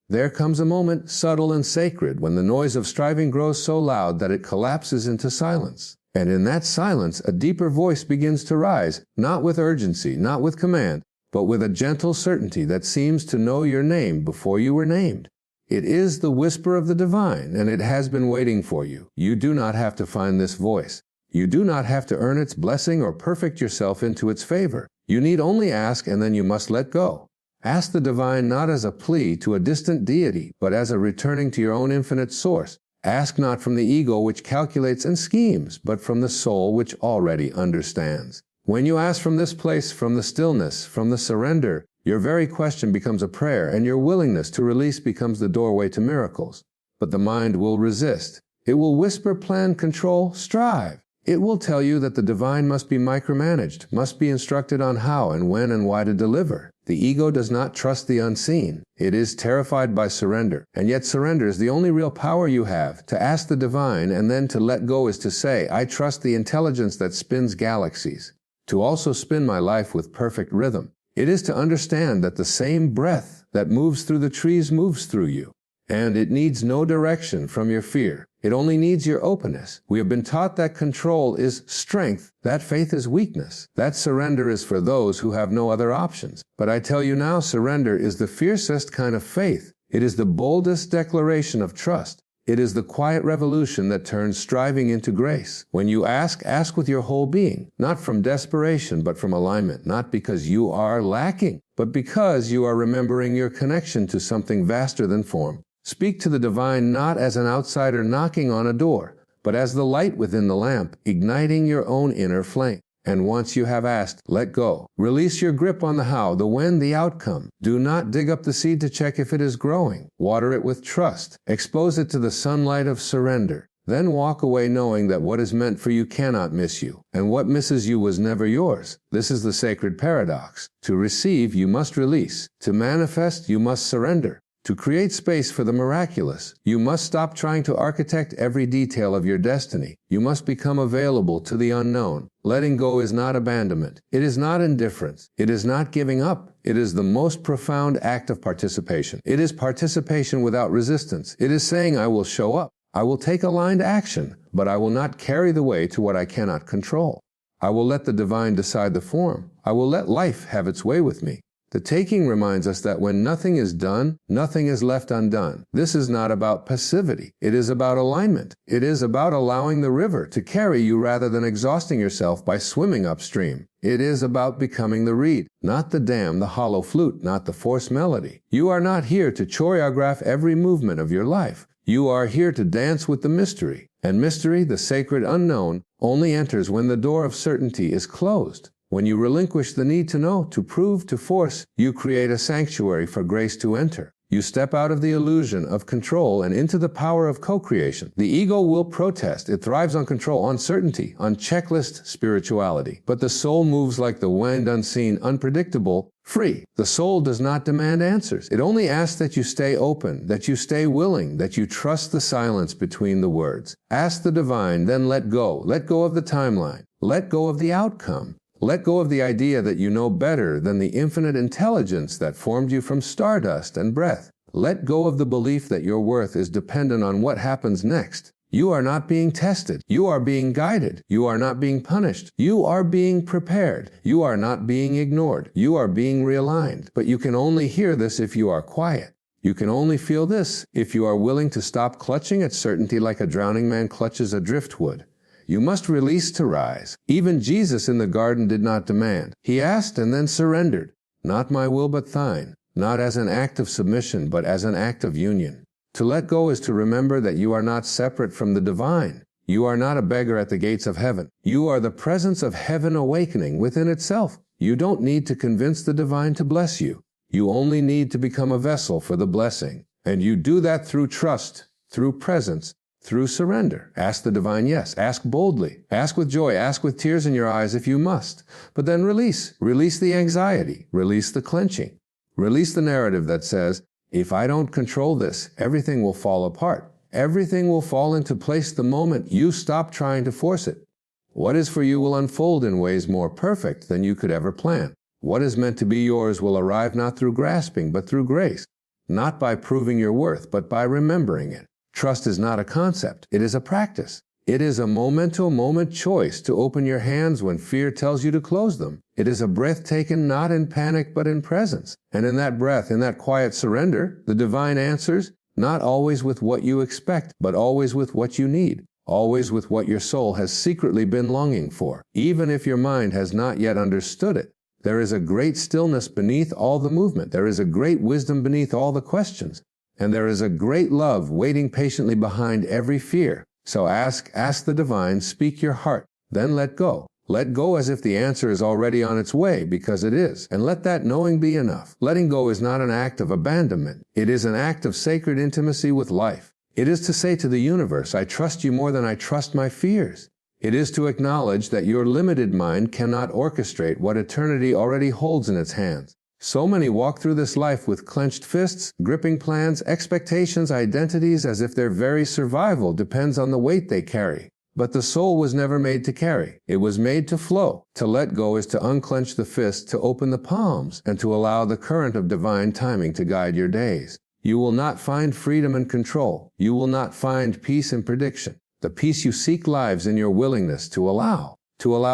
There comes a moment, subtle and sacred, when the noise of striving grows so loud that it collapses into silence. And in that silence, a deeper voice begins to rise, not with urgency, not with command, but with a gentle certainty that seems to know your name before you were named. It is the whisper of the divine, and it has been waiting for you. You do not have to find this voice. You do not have to earn its blessing or perfect yourself into its favor. You need only ask, and then you must let go. Ask the divine not as a plea to a distant deity, but as a returning to your own infinite source. Ask not from the ego which calculates and schemes, but from the soul which already understands. When you ask from this place, from the stillness, from the surrender, your very question becomes a prayer, and your willingness to release becomes the doorway to miracles. But the mind will resist. It will whisper, plan, control, strive. It will tell you that the divine must be micromanaged, must be instructed on how and when and why to deliver. The ego does not trust the unseen. It is terrified by surrender. And yet surrender is the only real power you have. To ask the divine and then to let go is to say, I trust the intelligence that spins galaxies. To also spin my life with perfect rhythm. It is to understand that the same breath that moves through the trees moves through you. And it needs no direction from your fear. It only needs your openness. We have been taught that control is strength, that faith is weakness, that surrender is for those who have no other options. But I tell you now, surrender is the fiercest kind of faith. It is the boldest declaration of trust. It is the quiet revolution that turns striving into grace. When you ask, ask with your whole being, not from desperation, but from alignment, not because you are lacking, but because you are remembering your connection to something vaster than form. Speak to the divine not as an outsider knocking on a door, but as the light within the lamp, igniting your own inner flame. And once you have asked, let go. Release your grip on the how, the when, the outcome. Do not dig up the seed to check if it is growing. Water it with trust. Expose it to the sunlight of surrender. Then walk away knowing that what is meant for you cannot miss you, and what misses you was never yours. This is the sacred paradox. To receive, you must release. To manifest, you must surrender. To create space for the miraculous, you must stop trying to architect every detail of your destiny. You must become available to the unknown. Letting go is not abandonment. It is not indifference. It is not giving up. It is the most profound act of participation. It is participation without resistance. It is saying, I will show up. I will take aligned action, but I will not carry the weight to what I cannot control. I will let the divine decide the form. I will let life have its way with me. The taking reminds us that when nothing is done, nothing is left undone. This is not about passivity. It is about alignment. It is about allowing the river to carry you rather than exhausting yourself by swimming upstream. It is about becoming the reed, not the dam, the hollow flute, not the forced melody. You are not here to choreograph every movement of your life. You are here to dance with the mystery. And mystery, the sacred unknown, only enters when the door of certainty is closed. When you relinquish the need to know, to prove, to force, you create a sanctuary for grace to enter. You step out of the illusion of control and into the power of co-creation. The ego will protest. It thrives on control, on certainty, on checklist spirituality. But the soul moves like the wind, unseen, unpredictable, free. The soul does not demand answers. It only asks that you stay open, that you stay willing, that you trust the silence between the words. Ask the divine, then let go. Let go of the timeline. Let go of the outcome. Let go of the idea that you know better than the infinite intelligence that formed you from stardust and breath. Let go of the belief that your worth is dependent on what happens next. You are not being tested. You are being guided. You are not being punished. You are being prepared. You are not being ignored. You are being realigned. But you can only hear this if you are quiet. You can only feel this if you are willing to stop clutching at certainty like a drowning man clutches a driftwood. You must release to rise. Even Jesus in the garden did not demand. He asked and then surrendered. Not my will but thine. Not as an act of submission, but as an act of union. To let go is to remember that you are not separate from the divine. You are not a beggar at the gates of heaven. You are the presence of heaven awakening within itself. You don't need to convince the divine to bless you. You only need to become a vessel for the blessing. And you do that through trust, through presence, through surrender. Ask the divine yes. Ask boldly. Ask with joy. Ask with tears in your eyes if you must. But then release. Release the anxiety. Release the clenching. Release the narrative that says, if I don't control this, everything will fall apart. Everything will fall into place the moment you stop trying to force it. What is for you will unfold in ways more perfect than you could ever plan. What is meant to be yours will arrive not through grasping, but through grace. not by proving your worth, but by remembering it. Trust is not a concept, it is a practice. It is a moment-to-moment choice to open your hands when fear tells you to close them. It is a breath taken not in panic but in presence. And in that breath, in that quiet surrender, the divine answers, not always with what you expect, but always with what you need. Always with what your soul has secretly been longing for, even if your mind has not yet understood it. There is a great stillness beneath all the movement. There is a great wisdom beneath all the questions. And there is a great love waiting patiently behind every fear. So ask the divine, speak your heart, then let go. Let go as if the answer is already on its way, because it is. And let that knowing be enough. Letting go is not an act of abandonment. It is an act of sacred intimacy with life. It is to say to the universe, I trust you more than I trust my fears. It is to acknowledge that your limited mind cannot orchestrate what eternity already holds in its hands. So many walk through this life with clenched fists, gripping plans, expectations, identities, as if their very survival depends on the weight they carry. But the soul was never made to carry. It was made to flow. To let go is to unclench the fist, to open the palms, and to allow the current of divine timing to guide your days. You will not find freedom and control. You will not find peace in prediction. The peace you seek lives in your willingness to allow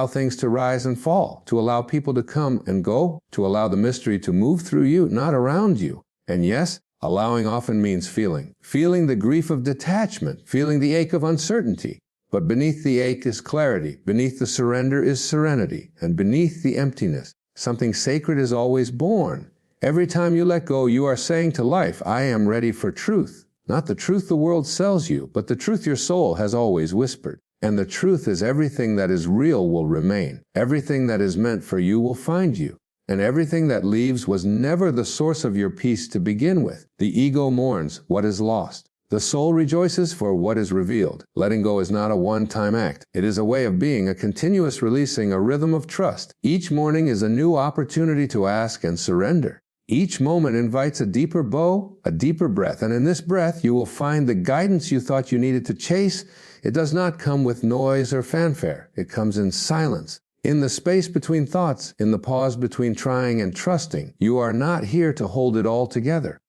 things to rise and fall, to allow people to come and go, to allow the mystery to move through you, not around you. And yes, allowing often means feeling the grief of detachment, feeling the ache of uncertainty. But beneath the ache is clarity, beneath the surrender is serenity, and beneath the emptiness, something sacred is always born. Every time you let go, you are saying to life, I am ready for truth. Not the truth the world sells you, but the truth your soul has always whispered. And the truth is everything that is real will remain. Everything that is meant for you will find you. And everything that leaves was never the source of your peace to begin with. The ego mourns what is lost. The soul rejoices for what is revealed. Letting go is not a one-time act. It is a way of being, a continuous releasing, a rhythm of trust. Each morning is a new opportunity to ask and surrender. Each moment invites a deeper bow, a deeper breath, and in this breath you will find the guidance you thought you needed to chase. It does not come with noise or fanfare. It comes in silence. In the space between thoughts, in the pause between trying and trusting, you are not here to hold it all together.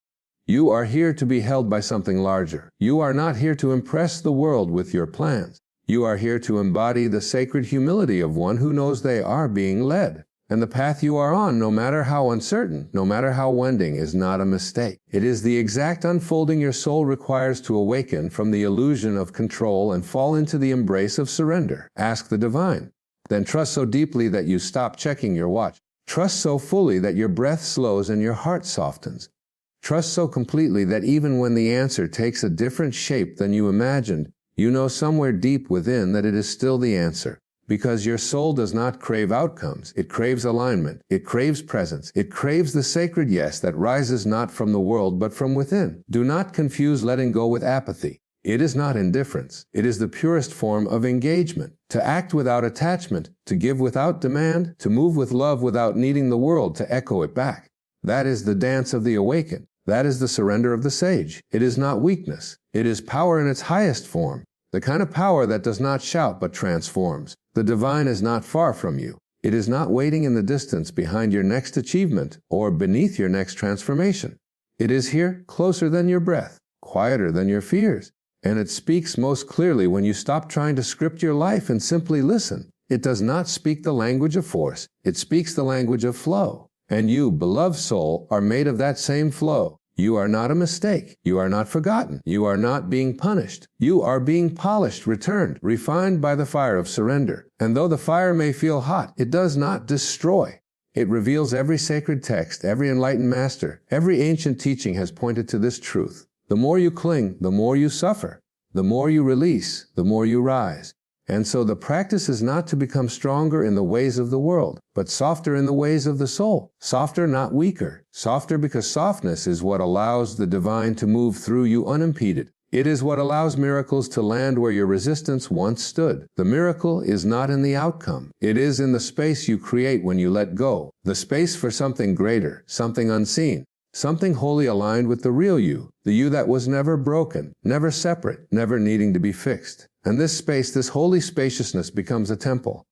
You are here to be held by something larger. You are not here to impress the world with your plans. You are here to embody the sacred humility of one who knows they are being led. And the path you are on, no matter how uncertain, no matter how wending, is not a mistake. It is the exact unfolding your soul requires to awaken from the illusion of control and fall into the embrace of surrender. Ask the divine. Then trust so deeply that you stop checking your watch. Trust so fully that your breath slows and your heart softens. Trust so completely that even when the answer takes a different shape than you imagined, you know somewhere deep within that it is still the answer. Because your soul does not crave outcomes. It craves alignment. It craves presence. It craves the sacred yes that rises not from the world but from within. Do not confuse letting go with apathy. It is not indifference. It is the purest form of engagement. To act without attachment, to give without demand, to move with love without needing the world to echo it back. That is the dance of the awakened. That is the surrender of the sage. It is not weakness. It is power in its highest form. The kind of power that does not shout but transforms. The divine is not far from you. It is not waiting in the distance behind your next achievement or beneath your next transformation. It is here, closer than your breath, quieter than your fears. And it speaks most clearly when you stop trying to script your life and simply listen. It does not speak the language of force. It speaks the language of flow. And you, beloved soul, are made of that same flow. You are not a mistake. You are not forgotten. You are not being punished. You are being polished, returned, refined by the fire of surrender. And though the fire may feel hot, it does not destroy. It reveals every sacred text, every enlightened master, every ancient teaching has pointed to this truth. The more you cling, the more you suffer. The more you release, the more you rise. And so the practice is not to become stronger in the ways of the world, but softer in the ways of the soul. Softer, not weaker. Softer because softness is what allows the divine to move through you unimpeded. It is what allows miracles to land where your resistance once stood. The miracle is not in the outcome. It is in the space you create when you let go. The space for something greater, something unseen. Something wholly aligned with the real you, the you that was never broken, never separate, never needing to be fixed. And this space, this holy spaciousness becomes a temple,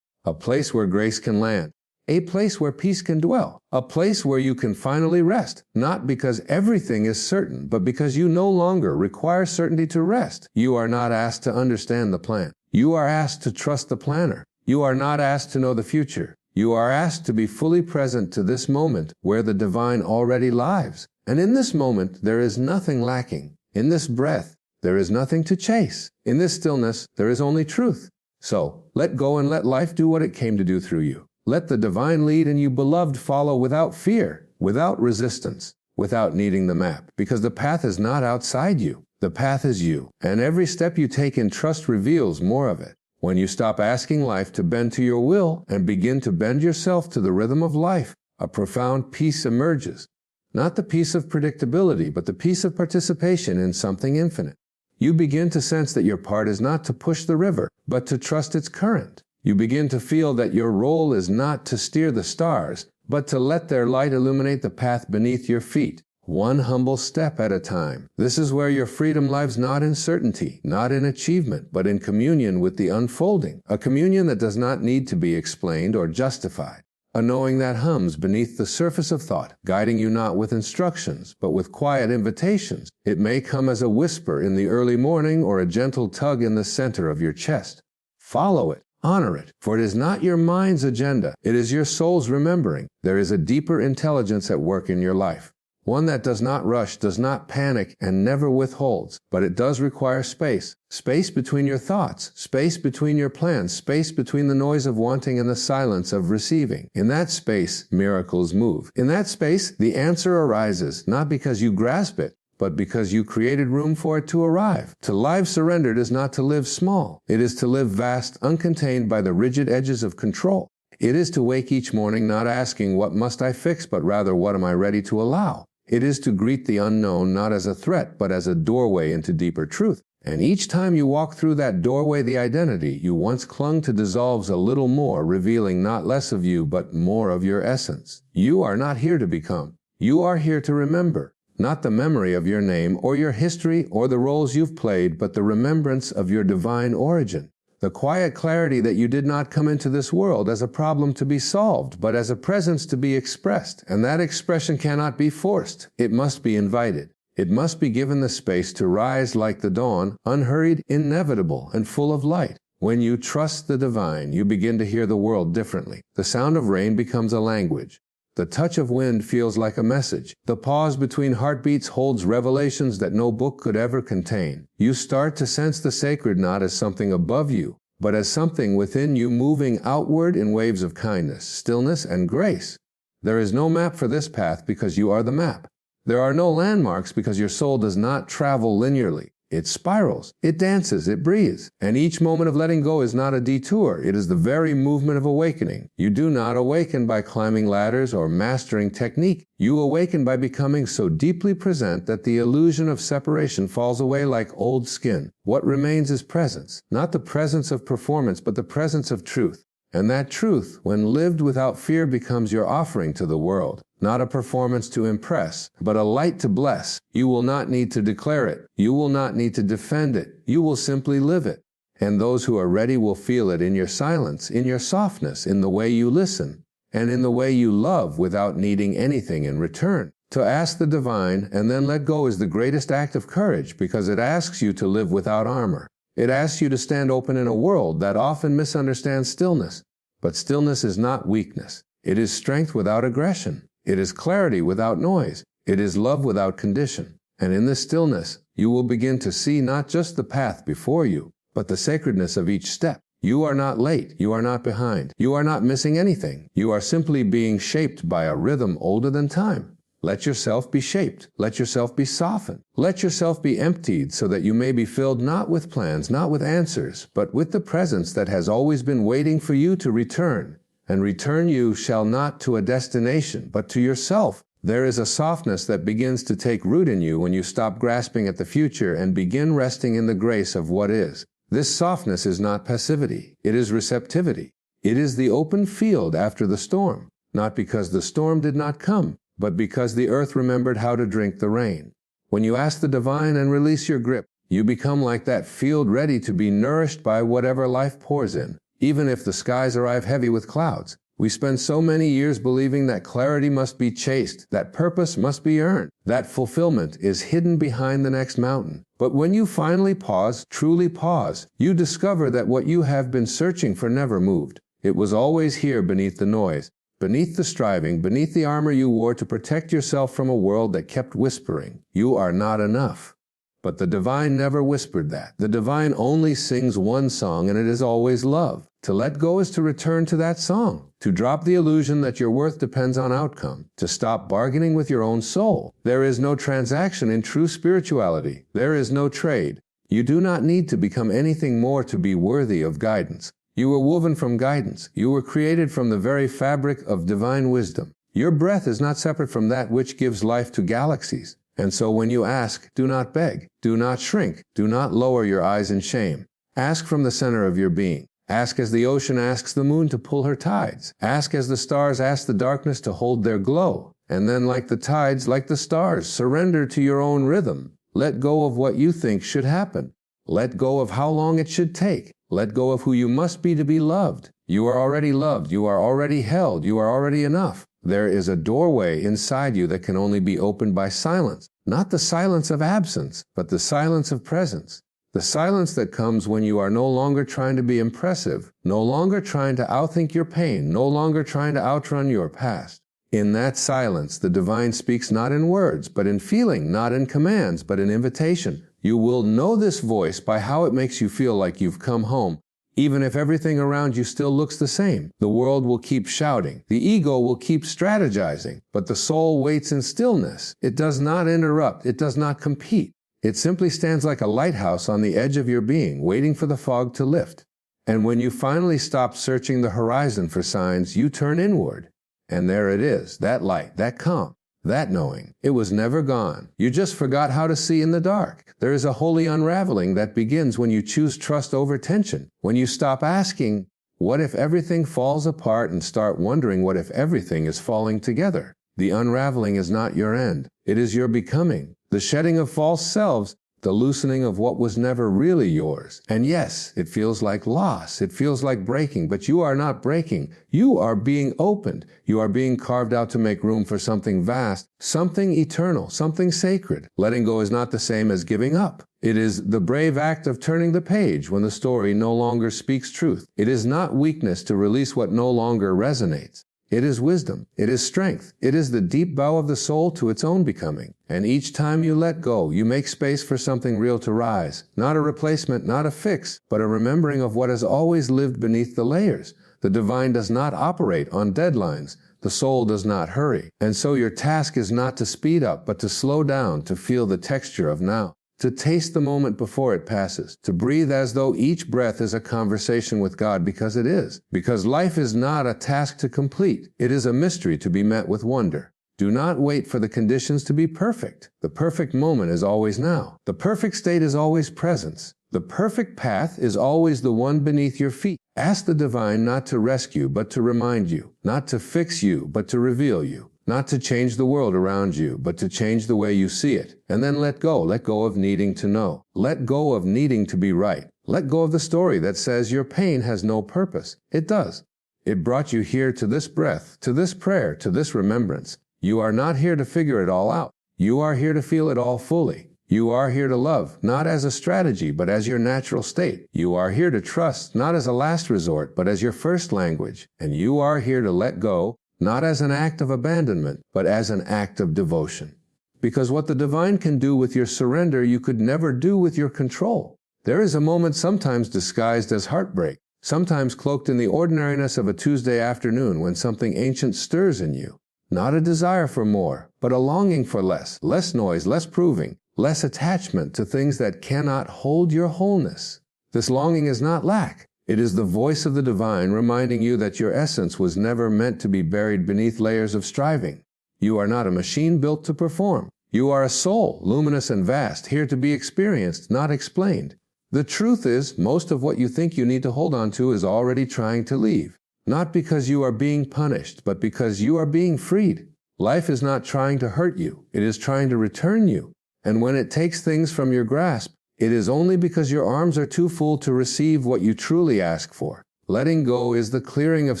a place where grace can land. a place where peace can dwell, a place where you can finally rest, not because everything is certain, but because you no longer require certainty to rest. You are not asked to understand the plan. You are asked to trust the planner. You are not asked to know the future. You are asked to be fully present to this moment where the divine already lives. And in this moment, there is nothing lacking. In this breath, there is nothing to chase. In this stillness, there is only truth. So, let go and let life do what it came to do through you. Let the divine lead and you, beloved, follow without fear, without resistance, without needing the map, because the path is not outside you. The path is you, and every step you take in trust reveals more of it. When you stop asking life to bend to your will and begin to bend yourself to the rhythm of life, a profound peace emerges. Not the peace of predictability, but the peace of participation in something infinite. You begin to sense that your part is not to push the river, but to trust its current. You begin to feel that your role is not to steer the stars, but to let their light illuminate the path beneath your feet, one humble step at a time. This is where your freedom lies, not in certainty, not in achievement, but in communion with the unfolding, a communion that does not need to be explained or justified. A knowing that hums beneath the surface of thought, guiding you not with instructions, but with quiet invitations. It may come as a whisper in the early morning or a gentle tug in the center of your chest. Follow it, honor it, for it is not your mind's agenda, it is your soul's remembering. There is a deeper intelligence at work in your life. One that does not rush, does not panic, and never withholds, but it does require space. Space between your thoughts, space between your plans, space between the noise of wanting and the silence of receiving. In that space, miracles move. In that space, the answer arises, not because you grasp it, but because you created room for it to arrive. To live surrendered is not to live small. It is to live vast, uncontained by the rigid edges of control. It is to wake each morning not asking, what must I fix, but rather, what am I ready to allow? It is to greet the unknown not as a threat, but as a doorway into deeper truth. And each time you walk through that doorway, the identity you once clung to dissolves a little more, revealing not less of you, but more of your essence. You are not here to become. You are here to remember. Not the memory of your name or your history or the roles you've played, but the remembrance of your divine origin. The quiet clarity that you did not come into this world as a problem to be solved, but as a presence to be expressed. And that expression cannot be forced. It must be invited. It must be given the space to rise like the dawn, unhurried, inevitable, and full of light. When you trust the divine, you begin to hear the world differently. The sound of rain becomes a language. The touch of wind feels like a message. The pause between heartbeats holds revelations that no book could ever contain. You start to sense the sacred not as something above you, but as something within you moving outward in waves of kindness, stillness, and grace. There is no map for this path because you are the map. There are no landmarks because your soul does not travel linearly. It spirals, it dances, it breathes. And each moment of letting go is not a detour. It is the very movement of awakening. You do not awaken by climbing ladders or mastering technique. You awaken by becoming so deeply present that the illusion of separation falls away like old skin. What remains is presence. Not the presence of performance, but the presence of truth. And that truth, when lived without fear, becomes your offering to the world. Not a performance to impress, but a light to bless. You will not need to declare it. You will not need to defend it. You will simply live it. And those who are ready will feel it in your silence, in your softness, in the way you listen, and in the way you love without needing anything in return. To ask the divine and then let go is the greatest act of courage because it asks you to live without armor. It asks you to stand open in a world that often misunderstands stillness. But stillness is not weakness. It is strength without aggression. It is clarity without noise. It is love without condition. And in this stillness, you will begin to see not just the path before you, but the sacredness of each step. You are not late. You are not behind. You are not missing anything. You are simply being shaped by a rhythm older than time. Let yourself be shaped. Let yourself be softened. Let yourself be emptied so that you may be filled not with plans, not with answers, but with the presence that has always been waiting for you to return. And return you shall not to a destination, but to yourself. There is a softness that begins to take root in you when you stop grasping at the future and begin resting in the grace of what is. This softness is not passivity. It is receptivity. It is the open field after the storm, not because the storm did not come, but because the earth remembered how to drink the rain. When you ask the divine and release your grip, you become like that field ready to be nourished by whatever life pours in. Even if the skies arrive heavy with clouds, We spend so many years believing that clarity must be chased, that purpose must be earned, that fulfillment is hidden behind the next mountain. But when you finally pause, truly pause, you discover that what you have been searching for never moved. It was always here beneath the noise, beneath the striving, beneath the armor you wore to protect yourself from a world that kept whispering, "You are not enough." But the divine never whispered that. The divine only sings one song, and it is always love. To let go is to return to that song, to drop the illusion that your worth depends on outcome, to stop bargaining with your own soul. There is no transaction in true spirituality. There is no trade. You do not need to become anything more to be worthy of guidance. You were woven from guidance. You were created from the very fabric of divine wisdom. Your breath is not separate from that which gives life to galaxies. And so when you ask, do not beg, do not shrink, do not lower your eyes in shame. Ask from the center of your being. Ask as the ocean asks the moon to pull her tides. Ask as the stars ask the darkness to hold their glow. And then like the tides, like the stars, surrender to your own rhythm. Let go of what you think should happen. Let go of how long it should take. Let go of who you must be to be loved. You are already loved. You are already held. You are already enough. There is a doorway inside you that can only be opened by silence. Not the silence of absence, but the silence of presence. The silence that comes when you are no longer trying to be impressive, no longer trying to outthink your pain, no longer trying to outrun your past. In that silence, the divine speaks not in words, but in feeling, not in commands, but in invitation. You will know this voice by how it makes you feel like you've come home. Even if everything around you still looks the same, the world will keep shouting. The ego will keep strategizing, but the soul waits in stillness. It does not interrupt. It does not compete. It simply stands like a lighthouse on the edge of your being, waiting for the fog to lift. And when you finally stop searching the horizon for signs, you turn inward. And there it is, that light, that calm, that knowing. It was never gone. You just forgot how to see in the dark. There is a holy unraveling that begins when you choose trust over tension. When you stop asking, what if everything falls apart, and start wondering what if everything is falling together. The unraveling is not your end. It is your becoming. The shedding of false selves, the loosening of what was never really yours. And yes, it feels like loss. It feels like breaking, but you are not breaking. You are being opened. You are being carved out to make room for something vast, something eternal, something sacred. Letting go is not the same as giving up. It is the brave act of turning the page when the story no longer speaks truth. It is not weakness to release what no longer resonates. It is wisdom. It is strength. It is the deep bow of the soul to its own becoming. And each time you let go, you make space for something real to rise. Not a replacement, not a fix, but a remembering of what has always lived beneath the layers. The divine does not operate on deadlines. The soul does not hurry. And so your task is not to speed up, but to slow down, to feel the texture of now. To taste the moment before it passes, to breathe as though each breath is a conversation with God, because it is. Because life is not a task to complete. It is a mystery to be met with wonder. Do not wait for the conditions to be perfect. The perfect moment is always now. The perfect state is always presence. The perfect path is always the one beneath your feet. Ask the divine not to rescue, but to remind you. Not to fix you, but to reveal you. Not to change the world around you, but to change the way you see it. And then let go of needing to know. Let go of needing to be right. Let go of the story that says your pain has no purpose. It does. It brought you here to this breath, to this prayer, to this remembrance. You are not here to figure it all out. You are here to feel it all fully. You are here to love, not as a strategy, but as your natural state. You are here to trust, not as a last resort, but as your first language. And you are here to let go, not as an act of abandonment, but as an act of devotion. Because what the divine can do with your surrender, you could never do with your control. There is a moment sometimes disguised as heartbreak, sometimes cloaked in the ordinariness of a Tuesday afternoon when something ancient stirs in you. Not a desire for more, but a longing for less noise, less proving, less attachment to things that cannot hold your wholeness. This longing is not lack. It is the voice of the divine reminding you that your essence was never meant to be buried beneath layers of striving. You are not a machine built to perform. You are a soul, luminous and vast, here to be experienced, not explained. The truth is, most of what you think you need to hold on to is already trying to leave. Not because you are being punished, but because you are being freed. Life is not trying to hurt you. It is trying to return you. And when it takes things from your grasp, it is only because your arms are too full to receive what you truly ask for. Letting go is the clearing of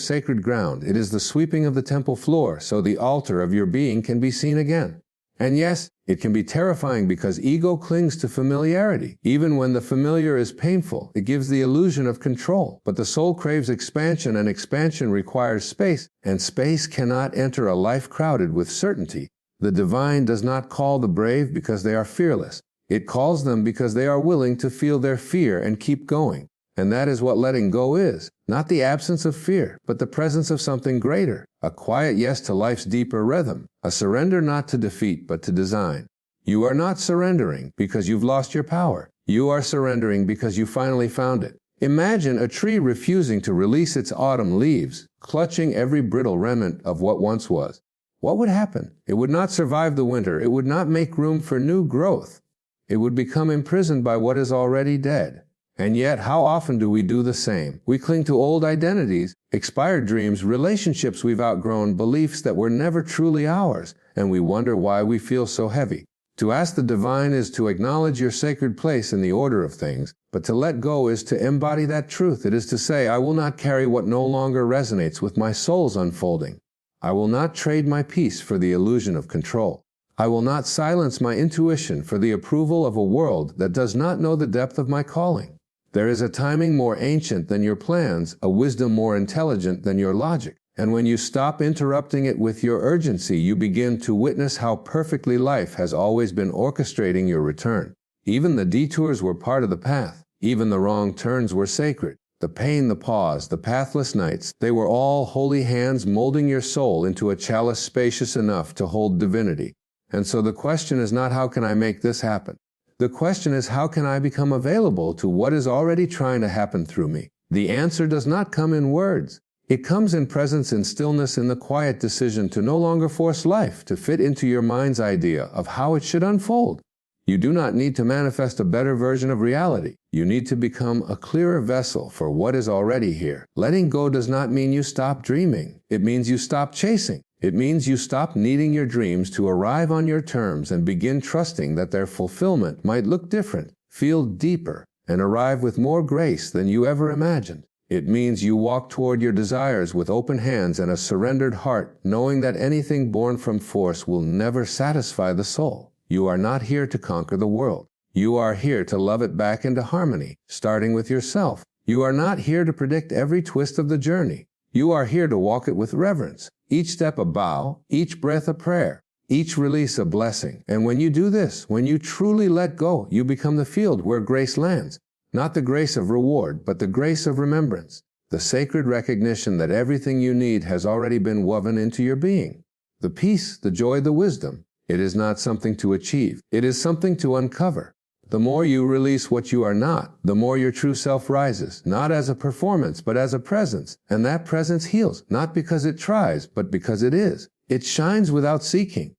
sacred ground. It is the sweeping of the temple floor so the altar of your being can be seen again. And yes, it can be terrifying because ego clings to familiarity. Even when the familiar is painful, it gives the illusion of control. But the soul craves expansion, and expansion requires space, and space cannot enter a life crowded with certainty. The divine does not call the brave because they are fearless. It calls them because they are willing to feel their fear and keep going. And that is what letting go is. Not the absence of fear, but the presence of something greater. A quiet yes to life's deeper rhythm. A surrender not to defeat, but to design. You are not surrendering because you've lost your power. You are surrendering because you finally found it. Imagine a tree refusing to release its autumn leaves, clutching every brittle remnant of what once was. What would happen? It would not survive the winter. It would not make room for new growth. It would become imprisoned by what is already dead. And yet, how often do we do the same? We cling to old identities, expired dreams, relationships we've outgrown, beliefs that were never truly ours, and we wonder why we feel so heavy. To ask the divine is to acknowledge your sacred place in the order of things, but to let go is to embody that truth. It is to say, I will not carry what no longer resonates with my soul's unfolding. I will not trade my peace for the illusion of control. I will not silence my intuition for the approval of a world that does not know the depth of my calling. There is a timing more ancient than your plans, a wisdom more intelligent than your logic. And when you stop interrupting it with your urgency, you begin to witness how perfectly life has always been orchestrating your return. Even the detours were part of the path. Even the wrong turns were sacred. The pain, the pause, the pathless nights, they were all holy hands molding your soul into a chalice spacious enough to hold divinity. And so the question is not how can I make this happen? The question is how can I become available to what is already trying to happen through me? The answer does not come in words. It comes in presence, in stillness, in the quiet decision to no longer force life to fit into your mind's idea of how it should unfold. You do not need to manifest a better version of reality. You need to become a clearer vessel for what is already here. Letting go does not mean you stop dreaming. It means you stop chasing. It means you stop needing your dreams to arrive on your terms and begin trusting that their fulfillment might look different, feel deeper, and arrive with more grace than you ever imagined. It means you walk toward your desires with open hands and a surrendered heart, knowing that anything born from force will never satisfy the soul. You are not here to conquer the world. You are here to love it back into harmony, starting with yourself. You are not here to predict every twist of the journey. You are here to walk it with reverence. Each step a bow, each breath a prayer, each release a blessing. And when you do this, when you truly let go, you become the field where grace lands. Not the grace of reward, but the grace of remembrance. The sacred recognition that everything you need has already been woven into your being. The peace, the joy, the wisdom. It is not something to achieve. It is something to uncover. The more you release what you are not, the more your true self rises, not as a performance, but as a presence. And that presence heals, not because it tries, but because it is. It shines without seeking.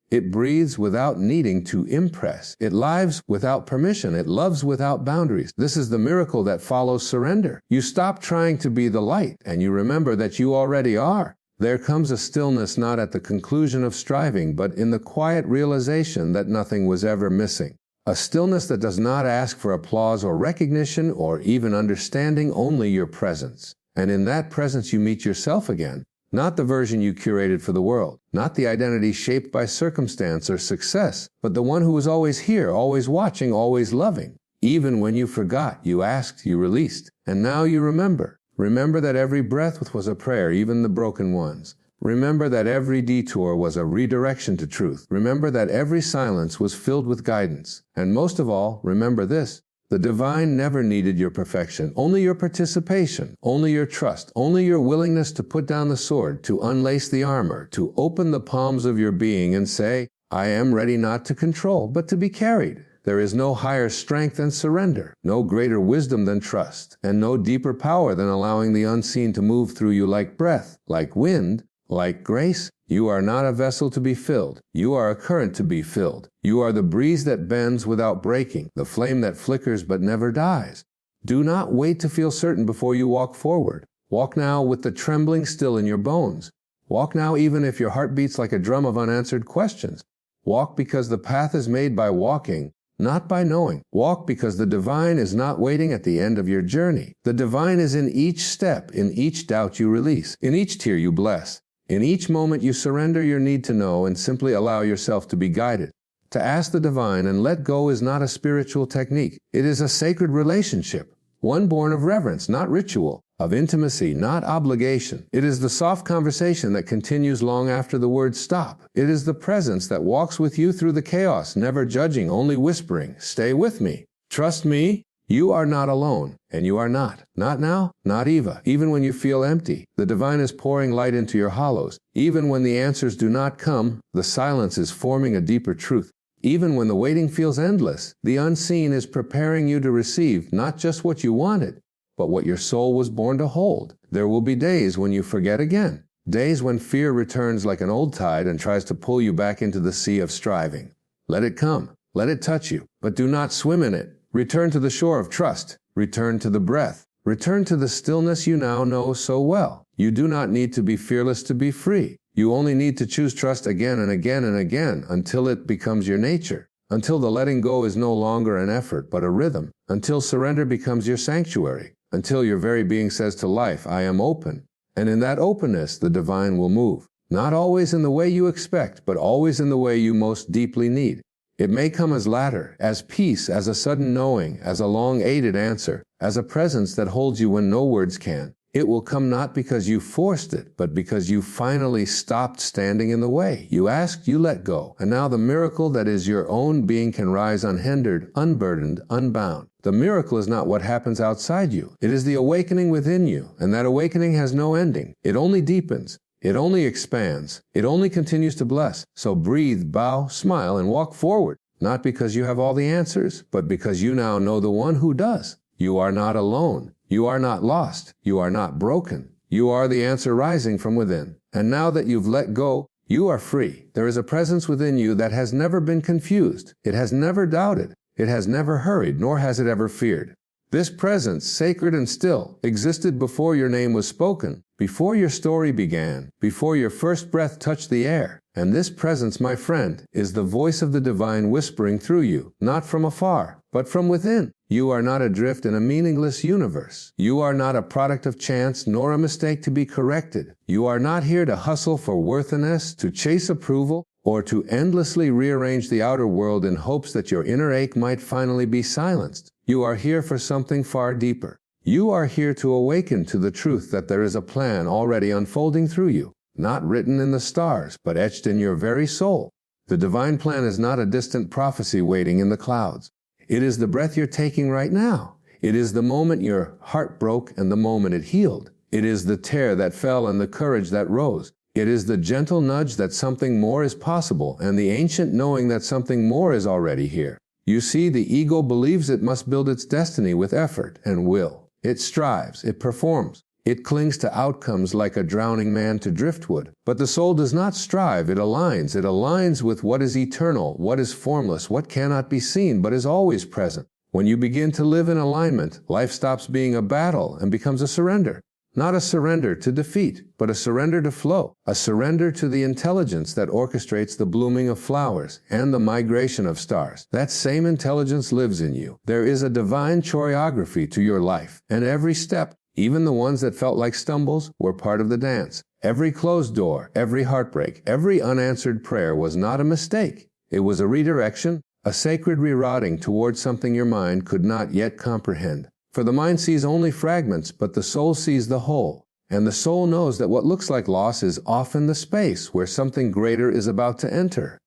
It breathes without needing to impress. It lives without permission. It loves without boundaries. This is the miracle that follows surrender. You stop trying to be the light, and you remember that you already are. There comes a stillness not at the conclusion of striving, but in the quiet realization that nothing was ever missing. A stillness that does not ask for applause or recognition or even understanding, only your presence. And in that presence you meet yourself again, not the version you curated for the world, not the identity shaped by circumstance or success, but the one who was always here, always watching, always loving. Even when you forgot, you asked, you released, and now you remember. Remember that every breath was a prayer, even the broken ones. Remember that every detour was a redirection to truth. Remember that every silence was filled with guidance. And most of all, remember this. The divine never needed your perfection, only your participation, only your trust, only your willingness to put down the sword, to unlace the armor, to open the palms of your being and say, I am ready not to control, but to be carried. There is no higher strength than surrender, no greater wisdom than trust, and no deeper power than allowing the unseen to move through you like breath, like wind, like grace. You are not a vessel to be filled. You are a current to be filled. You are the breeze that bends without breaking, the flame that flickers but never dies. Do not wait to feel certain before you walk forward. Walk now with the trembling still in your bones. Walk now even if your heart beats like a drum of unanswered questions. Walk because the path is made by walking, not by knowing. Walk because the divine is not waiting at the end of your journey. The divine is in each step, in each doubt you release, in each tear you bless. In each moment you surrender your need to know and simply allow yourself to be guided. To ask the divine and let go is not a spiritual technique. It is a sacred relationship, one born of reverence, not ritual, of intimacy, not obligation. It is the soft conversation that continues long after the words stop. It is the presence that walks with you through the chaos, never judging, only whispering, "Stay with me. Trust me. You are not alone." And you are not. Not now, not even when you feel empty. The divine is pouring light into your hollows. Even when the answers do not come, the silence is forming a deeper truth. Even when the waiting feels endless, the unseen is preparing you to receive not just what you wanted, but what your soul was born to hold. There will be days when you forget again. Days when fear returns like an old tide and tries to pull you back into the sea of striving. Let it come. Let it touch you. But do not swim in it. Return to the shore of trust. Return to the breath. Return to the stillness you now know so well. You do not need to be fearless to be free. You only need to choose trust again and again and again until it becomes your nature. Until the letting go is no longer an effort but a rhythm. Until surrender becomes your sanctuary. Until your very being says to life, "I am open." And in that openness, the divine will move. Not always in the way you expect, but always in the way you most deeply need. It may come as laughter, as peace, as a sudden knowing, as a long-awaited answer, as a presence that holds you when no words can. It will come not because you forced it, but because you finally stopped standing in the way. You asked, you let go, and now the miracle that is your own being can rise unhindered, unburdened, unbound. The miracle is not what happens outside you. It is the awakening within you, and that awakening has no ending. It only deepens. It only expands. It only continues to bless. So breathe, bow, smile, and walk forward. Not because you have all the answers, but because you now know the one who does. You are not alone. You are not lost. You are not broken. You are the answer rising from within. And now that you've let go, you are free. There is a presence within you that has never been confused. It has never doubted. It has never hurried, nor has it ever feared. This presence, sacred and still, existed before your name was spoken, before your story began, before your first breath touched the air. And this presence, my friend, is the voice of the divine whispering through you, not from afar, but from within. You are not adrift in a meaningless universe. You are not a product of chance, nor a mistake to be corrected. You are not here to hustle for worthiness, to chase approval, or to endlessly rearrange the outer world in hopes that your inner ache might finally be silenced. You are here for something far deeper. You are here to awaken to the truth that there is a plan already unfolding through you, not written in the stars, but etched in your very soul. The divine plan is not a distant prophecy waiting in the clouds. It is the breath you're taking right now. It is the moment your heart broke and the moment it healed. It is the tear that fell and the courage that rose. It is the gentle nudge that something more is possible and the ancient knowing that something more is already here. You see, the ego believes it must build its destiny with effort and will. It strives, it performs, it clings to outcomes like a drowning man to driftwood. But the soul does not strive, it aligns. It aligns with what is eternal, what is formless, what cannot be seen, but is always present. When you begin to live in alignment, life stops being a battle and becomes a surrender. Not a surrender to defeat, but a surrender to flow, a surrender to the intelligence that orchestrates the blooming of flowers and the migration of stars. That same intelligence lives in you. There is a divine choreography to your life, and every step, even the ones that felt like stumbles, were part of the dance. Every closed door, every heartbreak, every unanswered prayer was not a mistake. It was a redirection, a sacred rerouting towards something your mind could not yet comprehend. For the mind sees only fragments, but the soul sees the whole. And the soul knows that what looks like loss is often the space where something greater is about to enter.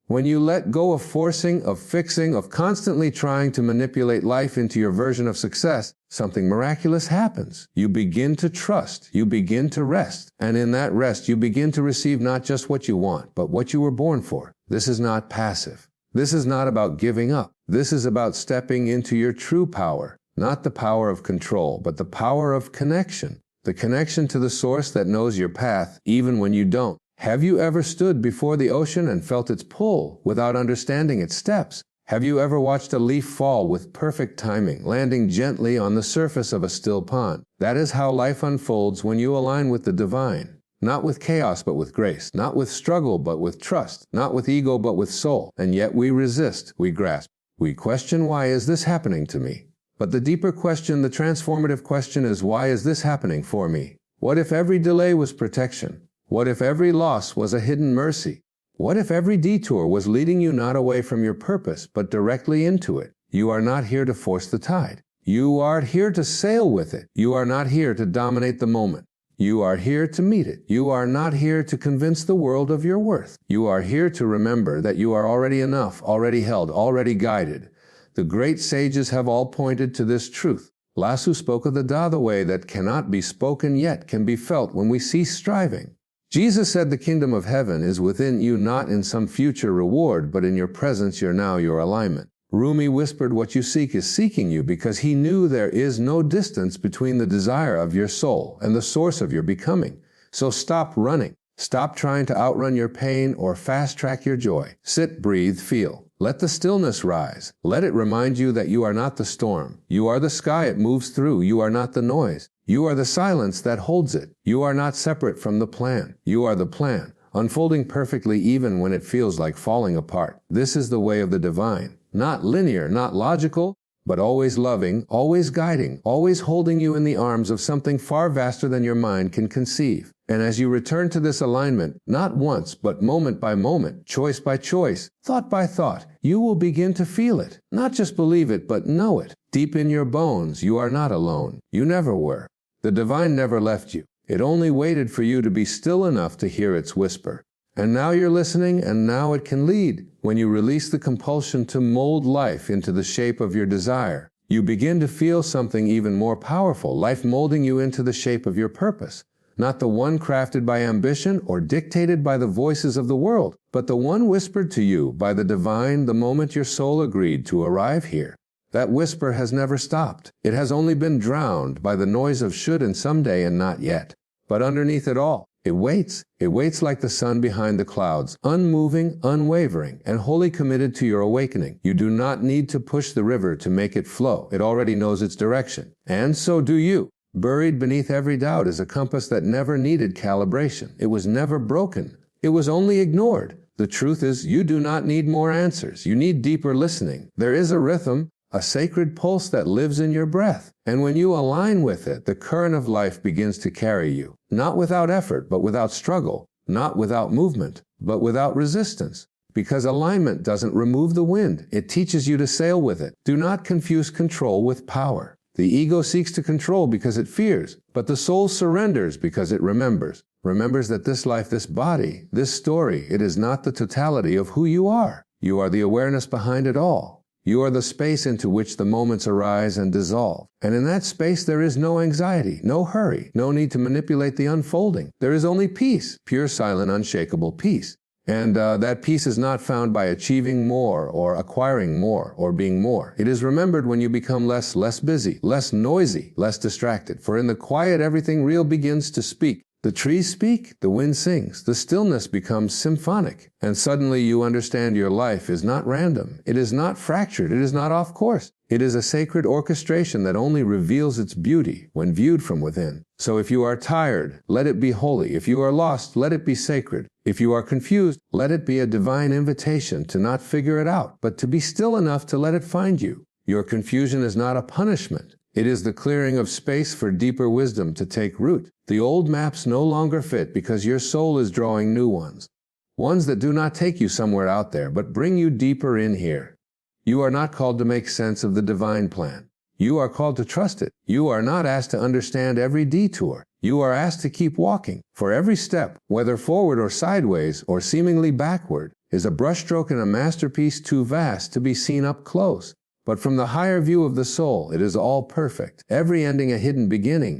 When you let go of forcing, of fixing, of constantly trying to manipulate life into your version of success, something miraculous happens. You begin to trust. You begin to rest. And in that rest, you begin to receive not just what you want, but what you were born for. This is not passive. This is not about giving up. This is about stepping into your true power. Not the power of control, but the power of connection. The connection to the source that knows your path, even when you don't. Have you ever stood before the ocean and felt its pull without understanding its steps? Have you ever watched a leaf fall with perfect timing, landing gently on the surface of a still pond? That is how life unfolds when you align with the divine. Not with chaos, but with grace. Not with struggle, but with trust. Not with ego, but with soul. And yet we resist, we grasp. We question, why is this happening to me? But the deeper question, the transformative question is, why is this happening for me? What if every delay was protection? What if every loss was a hidden mercy? What if every detour was leading you not away from your purpose, but directly into it? You are not here to force the tide. You are here to sail with it. You are not here to dominate the moment. You are here to meet it. You are not here to convince the world of your worth. You are here to remember that you are already enough, already held, already guided. The great sages have all pointed to this truth. Lasu spoke of the Da, the way that cannot be spoken yet can be felt when we cease striving. Jesus said the kingdom of heaven is within you, not in some future reward, but in your presence, your now, your alignment. Rumi whispered, what you seek is seeking you, because he knew there is no distance between the desire of your soul and the source of your becoming. So stop running. Stop trying to outrun your pain or fast-track your joy. Sit, breathe, feel. Let the stillness rise. Let it remind you that you are not the storm. You are the sky it moves through. You are not the noise. You are the silence that holds it. You are not separate from the plan. You are the plan, unfolding perfectly even when it feels like falling apart. This is the way of the divine. Not linear, not logical, but always loving, always guiding, always holding you in the arms of something far vaster than your mind can conceive. And as you return to this alignment, not once, but moment by moment, choice by choice, thought by thought, you will begin to feel it. Not just believe it, but know it. Deep in your bones, you are not alone. You never were. The divine never left you. It only waited for you to be still enough to hear its whisper. And now you're listening, and now it can lead. When you release the compulsion to mold life into the shape of your desire, you begin to feel something even more powerful, life molding you into the shape of your purpose. Not the one crafted by ambition or dictated by the voices of the world, but the one whispered to you by the divine the moment your soul agreed to arrive here. That whisper has never stopped. It has only been drowned by the noise of should and someday and not yet. But underneath it all, it waits. It waits like the sun behind the clouds, unmoving, unwavering, and wholly committed to your awakening. You do not need to push the river to make it flow. It already knows its direction. And so do you. Buried beneath every doubt is a compass that never needed calibration. It was never broken. It was only ignored. The truth is, you do not need more answers. You need deeper listening. There is a rhythm, a sacred pulse that lives in your breath. And when you align with it, the current of life begins to carry you. Not without effort, but without struggle. Not without movement, but without resistance. Because alignment doesn't remove the wind. It teaches you to sail with it. Do not confuse control with power. The ego seeks to control because it fears, but the soul surrenders because it remembers. Remembers that this life, this body, this story, it is not the totality of who you are. You are the awareness behind it all. You are the space into which the moments arise and dissolve. And in that space there is no anxiety, no hurry, no need to manipulate the unfolding. There is only peace, pure, silent, unshakable peace. And that peace is not found by achieving more or acquiring more or being more. It is remembered when you become less busy, less noisy, less distracted. For in the quiet everything real begins to speak. The trees speak, the wind sings, the stillness becomes symphonic. And suddenly you understand your life is not random. It is not fractured. It is not off course. It is a sacred orchestration that only reveals its beauty when viewed from within. So if you are tired, let it be holy. If you are lost, let it be sacred. If you are confused, let it be a divine invitation to not figure it out, but to be still enough to let it find you. Your confusion is not a punishment. It is the clearing of space for deeper wisdom to take root. The old maps no longer fit because your soul is drawing new ones. Ones that do not take you somewhere out there, but bring you deeper in here. You are not called to make sense of the divine plan. You are called to trust it. You are not asked to understand every detour. You are asked to keep walking. For every step, whether forward or sideways or seemingly backward, is a brushstroke in a masterpiece too vast to be seen up close. But from the higher view of the soul, it is all perfect. Every ending a hidden beginning.